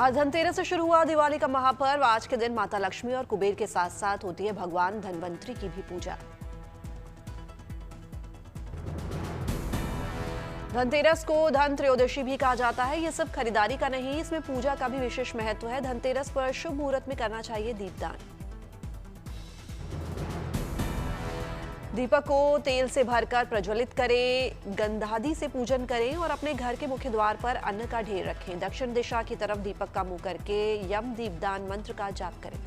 आज धनतेरस से शुरू हुआ दिवाली का महापर्व। आज के दिन माता लक्ष्मी और कुबेर के साथ साथ होती है भगवान धनवंतरी की भी पूजा। धनतेरस को धन त्रयोदशी भी कहा जाता है। ये सिर्फ खरीदारी का नहीं, इसमें पूजा का भी विशेष महत्व है। धनतेरस पर शुभ मुहूर्त में करना चाहिए दीपदान। दीपक को तेल से भरकर प्रज्वलित करें, गंधादि से पूजन करें और अपने घर के मुख्य द्वार पर अन्न का ढेर रखें। दक्षिण दिशा की तरफ दीपक का मुंह करके यम दीपदान मंत्र का जाप करें।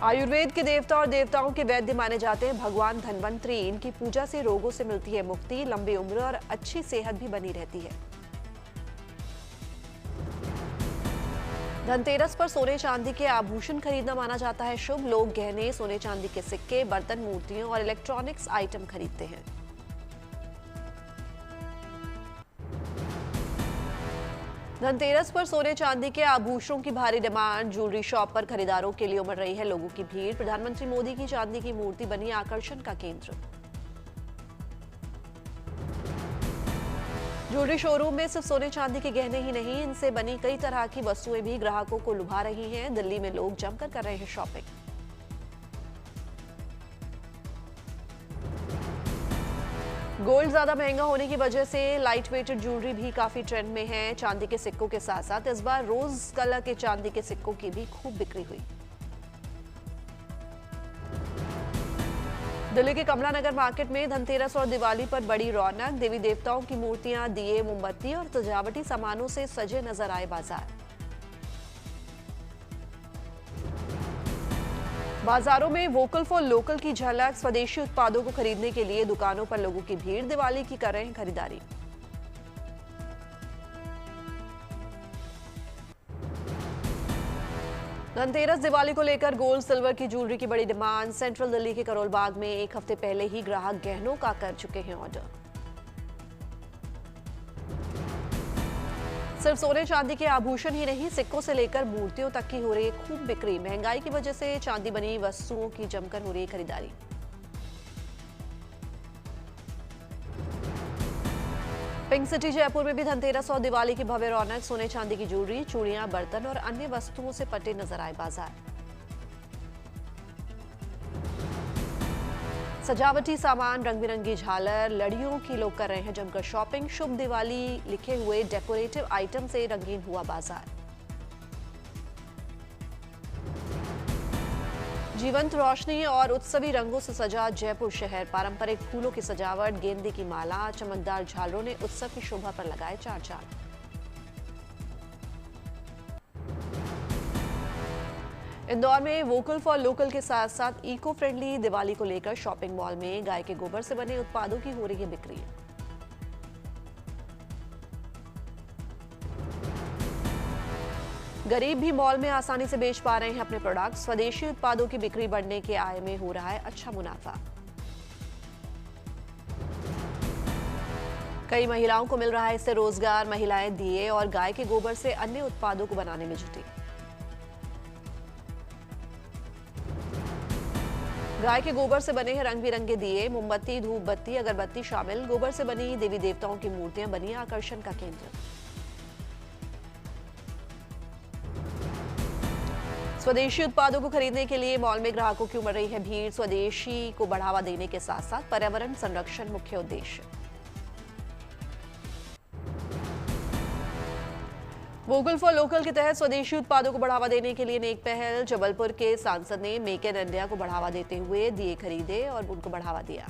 आयुर्वेद के देवता और देवताओं के वैद्य माने जाते हैं भगवान धनवंतरी। इनकी पूजा से रोगों से मिलती है मुक्ति, लंबी उम्र और अच्छी सेहत भी बनी रहती है। धनतेरस पर सोने चांदी के आभूषण खरीदना माना जाता है शुभ। लोग गहने, सोने चांदी के सिक्के, बर्तन, मूर्तियों और इलेक्ट्रॉनिक्स आइटम खरीदते हैं। धनतेरस पर सोने चांदी के आभूषणों की भारी डिमांड। ज्वेलरी शॉप पर खरीदारों के लिए उमड़ रही है लोगों की भीड़। प्रधानमंत्री मोदी की चांदी की मूर्ति बनी आकर्षण का केंद्र। ज्वेलरी शोरूम में सिर्फ सोने चांदी के गहने ही नहीं, इनसे बनी कई तरह की वस्तुएं भी ग्राहकों को लुभा रही हैं। दिल्ली में लोग जमकर कर रहे हैं शॉपिंग। गोल्ड ज्यादा महंगा होने की वजह से लाइट वेटेड ज्वेलरी भी काफी ट्रेंड में है। चांदी के सिक्कों के साथ साथ इस बार रोज कलर के चांदी के सिक्कों की भी खूब बिक्री हुई। दिल्ली के कमला नगर मार्केट में धनतेरस और दिवाली पर बड़ी रौनक। देवी देवताओं की मूर्तियां, दिए, मोमबत्ती और सजावटी सामानों से सजे नजर आए बाजार। बाजारों में वोकल फॉर लोकल की झलक। स्वदेशी उत्पादों को खरीदने के लिए दुकानों पर लोगों की भीड़। दिवाली की कर रहे हैं खरीदारी। धनतेरस दिवाली को लेकर गोल्ड सिल्वर की ज्वेलरी की बड़ी डिमांड। सेंट्रल दिल्ली के करोल बाग में एक हफ्ते पहले ही ग्राहक गहनों का कर चुके हैं ऑर्डर। सिर्फ सोने चांदी के आभूषण ही नहीं, सिक्कों से लेकर मूर्तियों तक की हो रही है खूब बिक्री। महंगाई की वजह से चांदी बनी वस्तुओं की जमकर हो रही है खरीदारी। पिंक सिटी जयपुर में भी धनतेरस और दिवाली की भव्य रौनक। सोने चांदी की ज्वेलरी, चूड़ियां, बर्तन और अन्य वस्तुओं से पटे नजर आए बाजार। सजावटी सामान, रंग बिरंगी झालर, लड़ियों की लोग कर रहे हैं जमकर शॉपिंग। शुभ दिवाली लिखे हुए डेकोरेटिव आइटम से रंगीन हुआ बाजार। जीवंत रोशनी और उत्सवी रंगों से सजा जयपुर शहर। पारंपरिक फूलों की सजावट, गेंदे की माला, चमकदार झालरों ने उत्सव की शोभा पर लगाए चार चांद। इंदौर में वोकल फॉर लोकल के साथ साथ इको फ्रेंडली दिवाली को लेकर शॉपिंग मॉल में गाय के गोबर से बने उत्पादों की हो रही है बिक्री। गरीब भी मॉल में आसानी से बेच पा रहे हैं अपने प्रोडक्ट। स्वदेशी उत्पादों की बिक्री बढ़ने के आय में हो रहा है अच्छा मुनाफा। कई महिलाओं को मिल रहा है इससे रोजगार। महिलाएं दिए और गाय के गोबर से अन्य उत्पादों को बनाने में जुटी। गाय के गोबर से बने हैं रंग बिरंगे दिए, मोमबत्ती, धूप बत्ती, अगरबत्ती शामिल। गोबर से बनी देवी देवताओं की मूर्तियां बनी आकर्षण का केंद्र। स्वदेशी उत्पादों को खरीदने के लिए मॉल में ग्राहकों की उमड़ रही है भीड़। स्वदेशी को बढ़ावा देने के साथ साथ पर्यावरण संरक्षण मुख्य उद्देश्य। वोकल फॉर लोकल के तहत स्वदेशी उत्पादों को बढ़ावा देने के लिए नेक पहल। जबलपुर के सांसद ने मेक इन इंडिया को बढ़ावा देते हुए दिए खरीदे और उनको बढ़ावा दिया।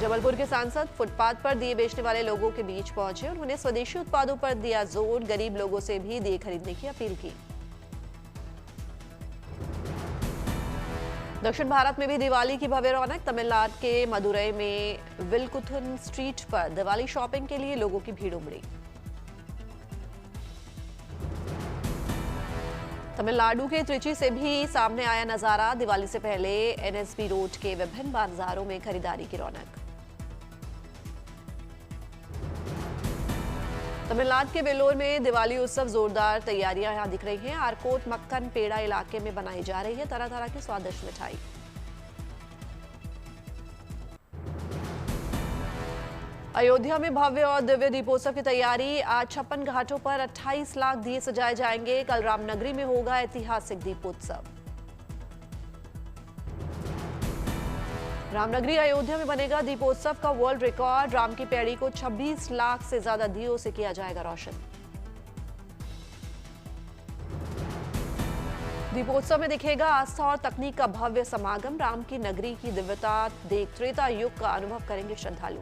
जबलपुर के सांसद फुटपाथ पर दिए बेचने वाले लोगों के बीच पहुंचे। उन्होंने स्वदेशी उत्पादों पर दिया जोर। गरीब लोगों से भी दिए खरीदने की अपील की। दक्षिण भारत में भी दिवाली की भव्य रौनक। तमिलनाडु के मदुरई में विलकुथुन स्ट्रीट पर दिवाली शॉपिंग के लिए लोगों की भीड़ उमड़ी। तमिलनाडु के त्रिची से भी सामने आया नजारा। दिवाली से पहले एनएसबी रोड के विभिन्न बाजारों में खरीदारी की रौनक। तमिलनाडु के वेल्लोर में दिवाली उत्सव जोरदार तैयारियां यहां दिख रही हैं। आरकोट, मक्खन, पेड़ा इलाके में बनाई जा रही है तरह तरह की स्वादिष्ट मिठाई। अयोध्या में भव्य और दिव्य दीपोत्सव की तैयारी। आज 56 घाटों पर 28 लाख दिए सजाए जाएंगे। कल रामनगरी में होगा ऐतिहासिक दीपोत्सव। रामनगरी अयोध्या में बनेगा दीपोत्सव का वर्ल्ड रिकॉर्ड। राम की पैड़ी को 26 लाख से ज्यादा दियों से किया जाएगा रोशन। दीपोत्सव में दिखेगा आस्था और तकनीक का भव्य समागम। राम की नगरी की दिव्यता देख त्रेता युग का अनुभव करेंगे श्रद्धालु।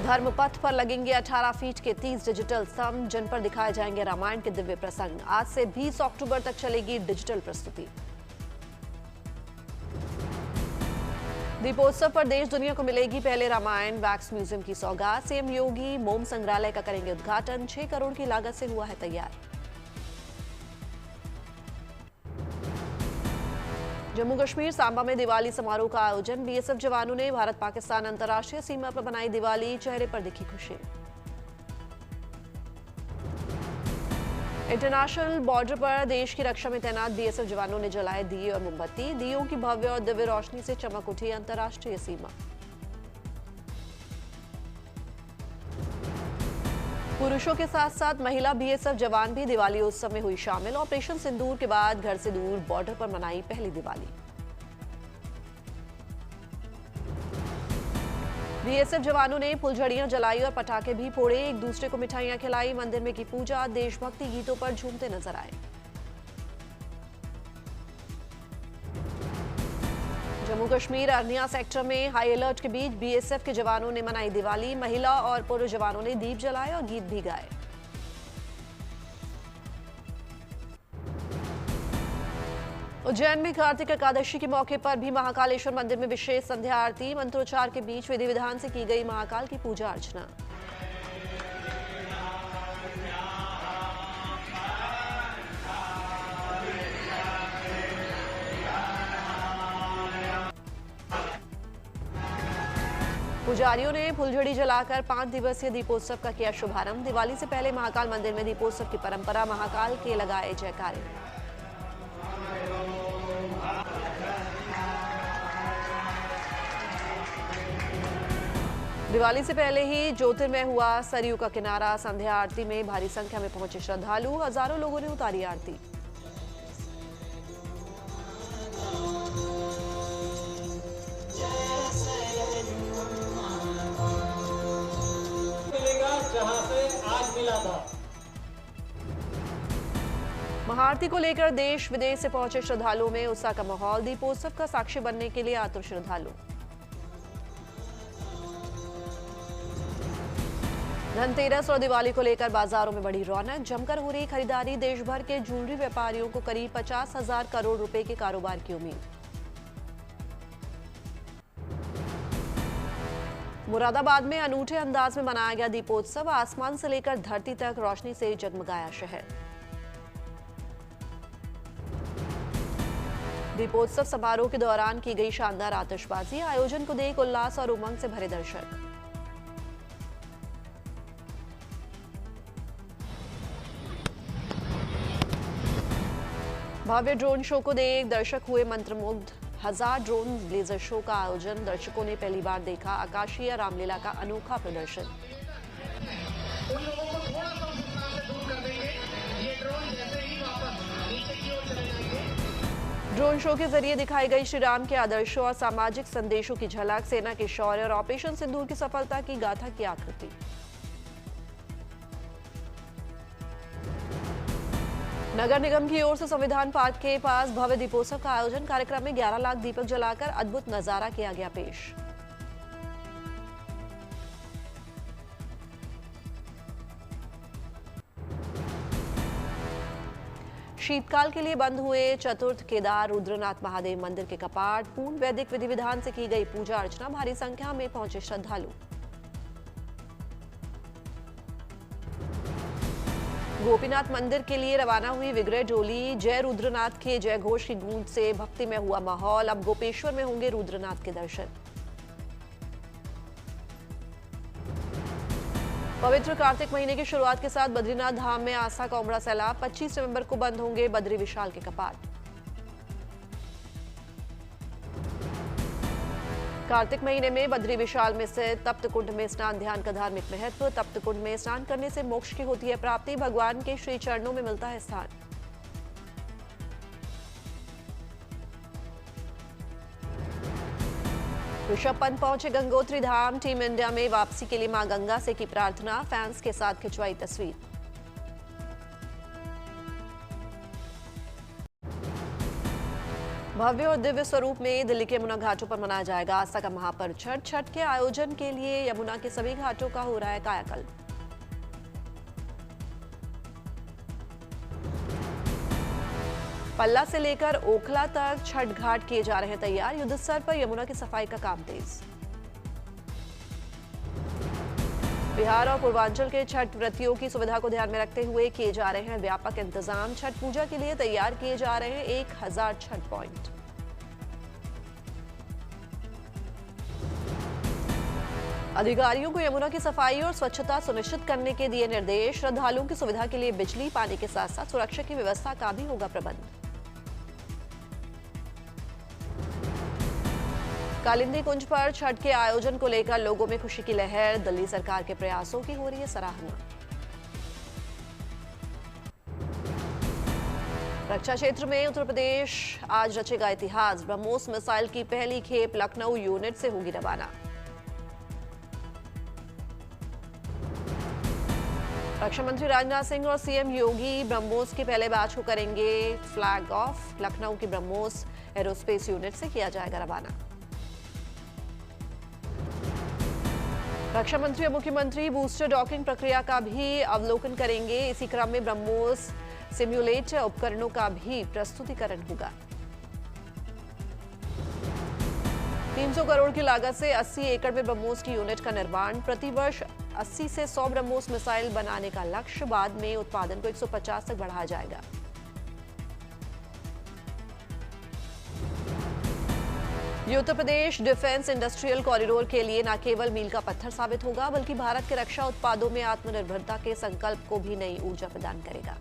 धर्मपथ पर लगेंगे 18 फीट के 30 डिजिटल स्तंभ, जिन पर दिखाए जाएंगे रामायण के दिव्य प्रसंग। आज से 20 अक्टूबर तक चलेगी डिजिटल प्रस्तुति। दीपोत्सव पर देश दुनिया को मिलेगी पहले रामायण वैक्स म्यूजियम की सौगात। सीएम योगी मोम संग्रहालय का करेंगे उद्घाटन। 6 करोड़ की लागत से हुआ है तैयार। जम्मू कश्मीर सांबा में दिवाली समारोह का आयोजन। बीएसएफ जवानों ने भारत पाकिस्तान अंतर्राष्ट्रीय सीमा पर बनाई दिवाली। चेहरे पर दिखी खुशी। इंटरनेशनल बॉर्डर पर देश की रक्षा में तैनात बीएसएफ जवानों ने जलाए दिए और मोमबत्ती। दियों की भव्य और दिव्य रोशनी से चमक उठी अंतर्राष्ट्रीय सीमा। पुरुषों के साथ साथ महिला बीएसएफ जवान भी दिवाली उत्सव में हुई शामिल। ऑपरेशन सिंदूर के बाद घर से दूर बॉर्डर पर मनाई पहली दिवाली। बीएसएफ जवानों ने फुलझड़ियां जलाई और पटाखे भी फोड़े। एक दूसरे को मिठाइयां खिलाई। मंदिर में की पूजा। देशभक्ति गीतों पर झूमते नजर आए। जम्मू कश्मीर अरनिया सेक्टर में हाई अलर्ट के बीच बीएसएफ के जवानों ने मनाई दिवाली। महिला और पुरुष जवानों ने दीप जलाए और गीत भी गाए। उज्जैन में कार्तिक एकादशी के मौके पर भी महाकालेश्वर मंदिर में विशेष संध्या आरती। मंत्रोच्चार के बीच विधि विधान से की गई महाकाल की पूजा अर्चना। पुजारियों ने फुलझड़ी जलाकर 5 दिवसीय दीपोत्सव का किया शुभारंभ। दिवाली से पहले महाकाल मंदिर में दीपोत्सव की परंपरा। महाकाल के लगाए जयकारे। दिवाली से पहले ही ज्योतिर्मय हुआ सरयू का किनारा। संध्या आरती में भारी संख्या में पहुंचे श्रद्धालु। हजारों लोगों ने उतारी आरती। जहां से आज मिला था। महाआरती को लेकर देश विदेश से पहुंचे श्रद्धालुओं में उत्साह का माहौल। दीपोत्सव का साक्षी बनने के लिए आतुर श्रद्धालु। धनतेरस और दिवाली को लेकर बाजारों में बड़ी रौनक। जमकर हो रही खरीदारी। देश भर के ज्वेलरी व्यापारियों को करीब 50,000 करोड़ रुपए के कारोबार की उम्मीद। मुरादाबाद में अनूठे अंदाज में मनाया गया दीपोत्सव। आसमान से लेकर धरती तक रोशनी से जगमगाया शहर। दीपोत्सव समारोह के दौरान की गई शानदार आतिशबाजी। आयोजन को देख उल्लास और उमंग से भरे दर्शक। भव्य ड्रोन शो को देख दर्शक हुए मंत्रमुग्ध। 1000 ड्रोन लेजर शो का आयोजन। दर्शकों ने पहली बार देखा आकाशीय रामलीला का अनोखा प्रदर्शन। उन लोगों को थोड़ा सा विस्तार से दूर कर देंगे। ये ड्रोन जैसे ही वापस नीचे की ओर चले जाएंगे। ड्रोन शो के जरिए दिखाई गई श्री राम के आदर्शों और सामाजिक संदेशों की झलक। सेना के शौर्य और ऑपरेशन सिंदूर की सफलता की गाथा की आकृति। नगर निगम की ओर से संविधान पार्क के पास भव्य दीपोत्सव का आयोजन। कार्यक्रम में 11 लाख दीपक जलाकर अद्भुत नजारा किया गया पेश। शीतकाल के लिए बंद हुए चतुर्थ केदार रुद्रनाथ महादेव मंदिर के कपाट। पूर्ण वैदिक विधि विधान से की गई पूजा अर्चना। भारी संख्या में पहुंचे श्रद्धालु। गोपीनाथ मंदिर के लिए रवाना हुई विग्रह डोली। जय रुद्रनाथ के जय घोष की गूंज से भक्ति में हुआ माहौल। अब गोपेश्वर में होंगे रुद्रनाथ के दर्शन। पवित्र कार्तिक महीने की शुरुआत के साथ बद्रीनाथ धाम में आस्था का उमड़ा सैलाब। 25 नवंबर को बंद होंगे बद्री विशाल के कपाट। कार्तिक महीने में बद्री विशाल में स्थित तप्त कुंड में स्नान ध्यान का धार्मिक महत्व। तप्त कुंड में स्नान करने से मोक्ष की होती है प्राप्ति, भगवान के श्री चरणों में मिलता है स्थान। ऋषभ पंत पहुंचे गंगोत्री धाम, टीम इंडिया में वापसी के लिए मां गंगा से की प्रार्थना, फैंस के साथ खिंचवाई तस्वीर। भव्य और दिव्य स्वरूप में दिल्ली के यमुना घाटों पर मनाया जाएगा आस्था का महापर्व छठ। छठ के आयोजन के लिए यमुना के सभी घाटों का हो रहा है कायाकल्प। पल्ला से लेकर ओखला तक छठ घाट किए जा रहे हैं तैयार, युद्ध स्तर पर यमुना की सफाई का काम तेज। बिहार और पूर्वांचल के छठ व्रतियों की सुविधा को ध्यान में रखते हुए किए जा रहे हैं व्यापक इंतजाम। छठ पूजा के लिए तैयार किए जा रहे हैं 1000 छठ पॉइंट। अधिकारियों को यमुना की सफाई और स्वच्छता सुनिश्चित करने के दिए निर्देश। श्रद्धालुओं की सुविधा के लिए बिजली पानी के साथ साथ सुरक्षा की व्यवस्था का भी होगा प्रबंध। कालिंदी कुंज पर छठ के आयोजन को लेकर लोगों में खुशी की लहर, दिल्ली सरकार के प्रयासों की हो रही है सराहना। रक्षा क्षेत्र में उत्तर प्रदेश आज रचेगा इतिहास, ब्रह्मोस मिसाइल की पहली खेप लखनऊ यूनिट से होगी रवाना। रक्षा मंत्री राजनाथ सिंह और सीएम योगी ब्रह्मोस के पहले बैच को करेंगे फ्लैग ऑफ, लखनऊ की ब्रह्मोस एरोस्पेस यूनिट से किया जाएगा रवाना। रक्षा मंत्री और मुख्यमंत्री बूस्टर डॉकिंग प्रक्रिया का भी अवलोकन करेंगे। इसी क्रम में ब्रह्मोस सिम्युलेटर उपकरणों का भी प्रस्तुतिकरण होगा। 300 करोड़ की लागत से 80 एकड़ में ब्रह्मोस की यूनिट का निर्माण, प्रतिवर्ष 80 से 100 ब्रह्मोस मिसाइल बनाने का लक्ष्य। बाद में उत्पादन को 150 तक बढ़ाया जाएगा। ये Uttar Pradesh defence industrial corridor के लिए न केवल मील का पत्थर साबित होगा, बल्कि भारत के रक्षा उत्पादों में आत्मनिर्भरता के संकल्प को भी नई ऊर्जा प्रदान करेगा।